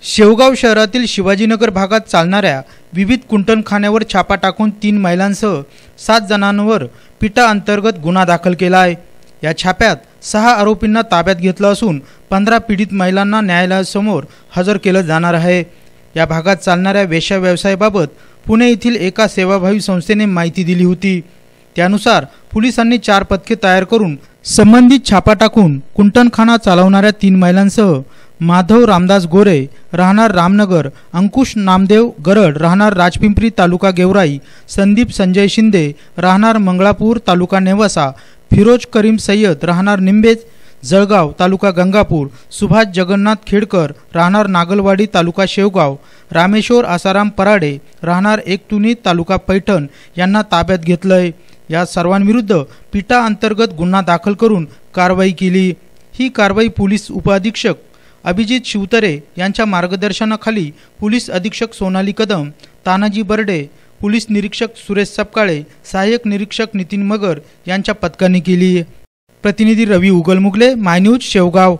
शेवगाव शहरातील शिवाजीनगर भागात चालणाऱ्या विविध कुंटणखान्यावर छापा टाकून 3 महिलांसह 7 जणांवर पिटा अंतर्गत गुन्हा दाखल केला आहे। या छाप्यात 6 आरोपींना ताब्यात घेतलं असून 15 पीडित महिलांना न्यायालयासमोर हजर केलं जाणार आहे। या भागात चालणाऱ्या वेश्या व्यवसायाबाबत पुणे येथील एका सेवाभावी संस्थेने माहिती दिली होती। त्यानुसार पोलिसांनी 4 पथके तयार करून संबंधित छापा टाकून कुंटणखाना चालवणाऱ्या 3 महिलांसह माधव रामदास गोरे राहणार रामनगर, अंकुश नामदेव गरड राहणार राजपिंपरी तालुका गेवराई, संदीप संजय शिंदे राहणार मंगळापूर तालुका नेवासा, फिरोज करीम सय्यद राहणार निंबेज जळगाव तालुका गंगापूर, सुभाष जगन्नाथ खेडकर राहणार नागलवाडी तालुका शेवगाव, रामेश्वर आसाराम पराडे राहणार एकतुनी तालुका पैठण यांना ताब्यात घेतलंय। या सर्वांविरुद्ध पिटा अंतर्गत गुन्हा दाखल करून कारवाई केली। ही कारवाई पोलीस उपअधीक्षक अभिजित शिवतरे यांच्या मार्गदर्शनाखाली पोलीस अधीक्षक सोनाली कदम, तानाजी बर्डे, पोलीस निरीक्षक सुरेश सपकाळे, सहाय्यक निरीक्षक नितीन मगर यांच्या पथकाने केली। प्रतिनिधी रवी उगलमुगले, माय न्यूज शेवगाव।